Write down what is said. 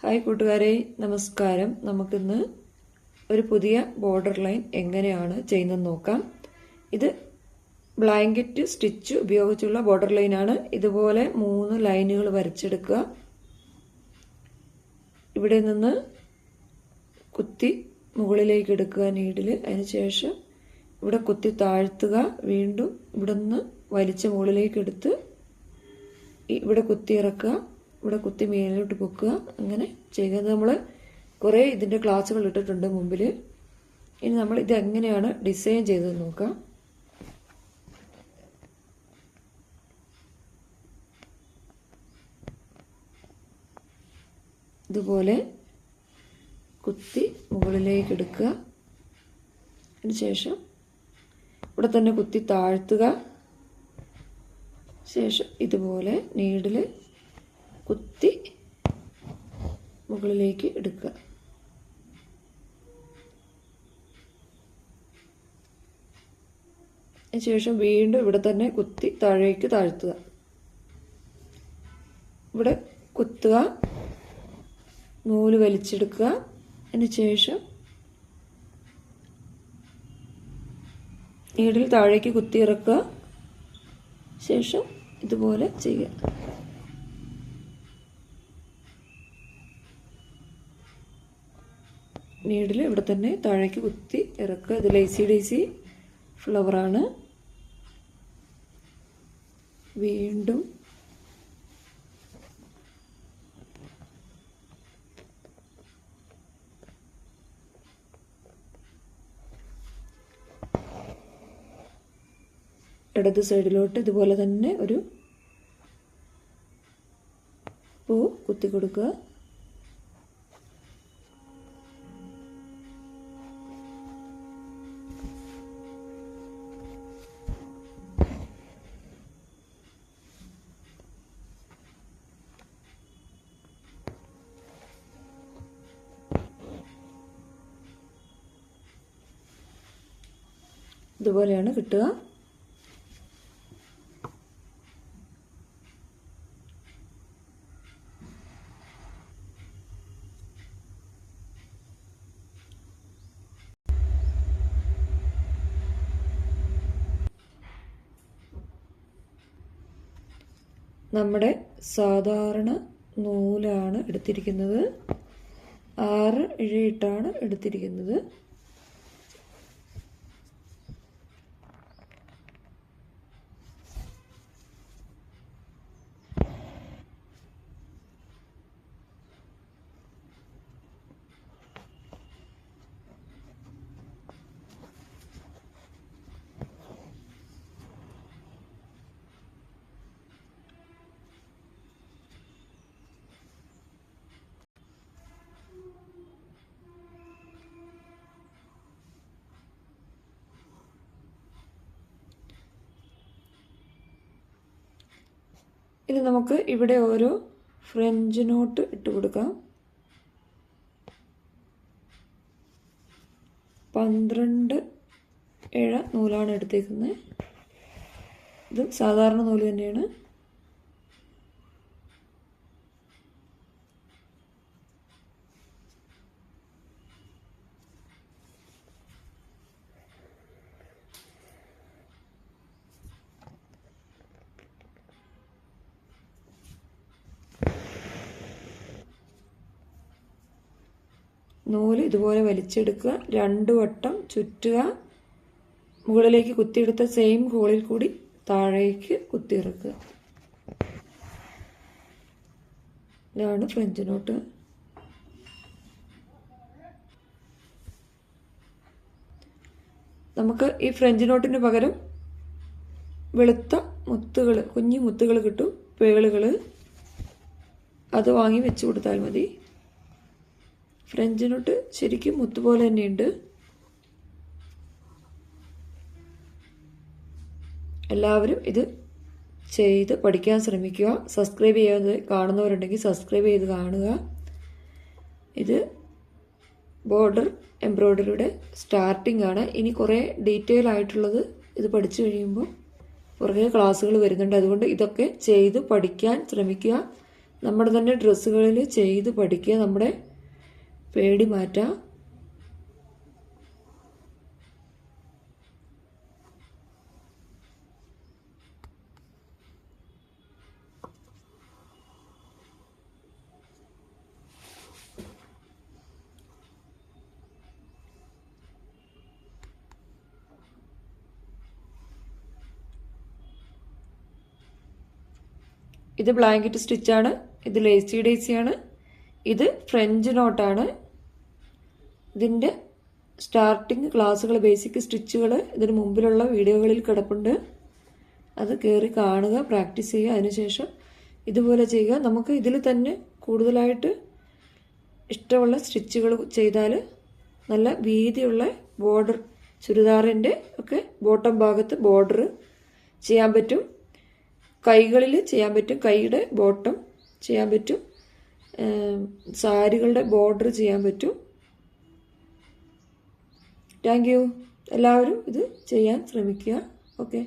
Hi കൂട്ടുകാരെ, നമസ്കാരം. നമുക്കിന്ന് ഒരു പുതിയ ബോർഡർ ലൈൻ എങ്ങനെയാണ് ചെയ്യുന്നതെന്ന് നോക്കാം. ഇത് ബ്ലാങ്കറ്റ് സ്റ്റിച്ച് ഉപയോഗിച്ചുള്ള ബോർഡർ ലൈനാണ്. ഇതുപോലെ 3 ലൈനുകൾ വരച്ചെടുക്കുക. ഇവിടെ നിന്ന് കുത്തി മുകളിലേക്ക് എടുക്കുക നീഡിൽ. അതിനുശേഷം ഇവിടെ കുത്തി താഴ്ത്തുക. വീണ്ടും ഇവിടെ നിന്ന് വലിച്ച് മുകളിലേക്ക് എടുത്ത് ഇവിടെ കുത്തി ഇറക്കുക. ഇവിടെ കുത്തി മേലോട്ട് പൊക്കുക. അങ്ങനെ ചെയ്യുന്നത് നമ്മൾ കുറേ ഇതിൻ്റെ ക്ലാസ്സുകൾ ഇട്ടിട്ടുണ്ട് മുമ്പിൽ. ഇനി നമ്മൾ ഇത് എങ്ങനെയാണ് ഡിസൈൻ ചെയ്തത് നോക്കാം. ഇതുപോലെ കുത്തി മുകളിലേക്ക് എടുക്കുക. അതിനുശേഷം ഇവിടെ തന്നെ കുത്തി താഴ്ത്തുക. ശേഷം ഇതുപോലെ നീഡിൽ കുത്തി മുകളിലേക്ക് എടുക്കുക. അതിനുശേഷം വീണ്ടും ഇവിടെ തന്നെ കുത്തി താഴേക്ക് താഴ്ത്തുക. ഇവിടെ കുത്തുക, നൂല് വലിച്ചെടുക്കുക. അതിനുശേഷം നീഡിൽ താഴേക്ക് കുത്തി ഇറക്കുക. ശേഷം ഇതുപോലെ ചെയ്യുക. നീഡിൽ ഇവിടെ തന്നെ താഴേക്ക് കുത്തി ഇറക്കുക. ഇത് ലേസി ഡേസി ഫ്ലവറാണ്. വീണ്ടും ഇടത് സൈഡിലോട്ട് ഇതുപോലെ തന്നെ ഒരു പൂ കുത്തി കൊടുക്കുക. ഇതുപോലെയാണ് കിട്ടുക. നമ്മുടെ സാധാരണ നൂലാണ് എടുത്തിരിക്കുന്നത്. 6 ഇഴയിട്ടാണ് എടുത്തിരിക്കുന്നത്. ഇനി നമുക്ക് ഇവിടെ ഓരോ ഫ്രഞ്ച് നോട്ട് ഇട്ട് കൊടുക്കാം. 12 ഇഴ നൂലാണ് എടുത്തേക്കുന്നത്. ഇത് സാധാരണ നൂല് തന്നെയാണ്. നൂല് ഇതുപോലെ വലിച്ചെടുക്കുക. 2 വട്ടം ചുറ്റുക. മുകളിലേക്ക് കുത്തിയെടുത്ത സെയിം ഹോളിൽ കൂടി താഴേക്ക് കുത്തിയിറക്കുക. ഇതാണ് ഫ്രഞ്ച് നോട്ട്. നമുക്ക് ഈ ഫ്രഞ്ച് നോട്ടിന് പകരം വെളുത്ത മുത്തുകൾ, കുഞ്ഞു മുത്തുകൾ കിട്ടും, പേളുകൾ. അത് വാങ്ങി വെച്ച് കൊടുത്താൽ മതി. ഫ്രഞ്ച് നോട്ട് ശരിക്കും മുത്തുപോലെ തന്നെയുണ്ട്. എല്ലാവരും ഇത് ചെയ്ത് പഠിക്കാൻ ശ്രമിക്കുക. സബ്സ്ക്രൈബ് ചെയ്യാതെ കാണുന്നവരുണ്ടെങ്കിൽ സബ്സ്ക്രൈബ് ചെയ്ത് കാണുക. ഇത് ബോർഡർ എംബ്രോയ്ഡറിയുടെ സ്റ്റാർട്ടിംഗ് ആണ്. ഇനി കുറേ ഡീറ്റെയിൽ ആയിട്ടുള്ളത് ഇത് പഠിച്ചു കഴിയുമ്പോൾ കുറേ ക്ലാസ്സുകൾ വരുന്നുണ്ട്. അതുകൊണ്ട് ഇതൊക്കെ ചെയ്ത് പഠിക്കാൻ ശ്രമിക്കുക. നമ്മുടെ തന്നെ ഡ്രസ്സുകളിൽ ചെയ്ത് പഠിക്കുക, നമ്മുടെ പേടി മാറ്റാം. ഇത് ബ്ലാങ്കറ്റ് സ്റ്റിച്ചാണ്, ഇത് ലേസി ഡേസിയാണ്, ഇത് ഫ്രഞ്ച് നോട്ടാണ്. ഇതിൻ്റെ സ്റ്റാർട്ടിങ് ക്ലാസ്സുകൾ, ബേസിക് സ്റ്റിച്ചുകൾ ഇതിന് മുമ്പിലുള്ള വീഡിയോകളിൽ കിടപ്പുണ്ട്. അത് കയറി കാണുക, പ്രാക്ടീസ് ചെയ്യുക. അതിനുശേഷം ഇതുപോലെ ചെയ്യുക. നമുക്ക് ഇതിൽ തന്നെ കൂടുതലായിട്ട് ഇഷ്ടമുള്ള സ്റ്റിച്ചുകൾ ചെയ്താൽ നല്ല വീതിയുള്ള ബോർഡർ, ചുരിദാറിൻ്റെ ഒക്കെ ബോട്ടം ഭാഗത്ത് ബോർഡർ ചെയ്യാൻ പറ്റും, കൈകളിൽ ചെയ്യാൻ പറ്റും, കൈയുടെ ബോട്ടം ചെയ്യാൻ പറ്റും, സാരികളുടെ ബോർഡർ ചെയ്യാൻ പറ്റും. Thank you. എല്ലാവരും ഇത് ചെയ്യാൻ ശ്രമിക്കുക. ഓക്കെ.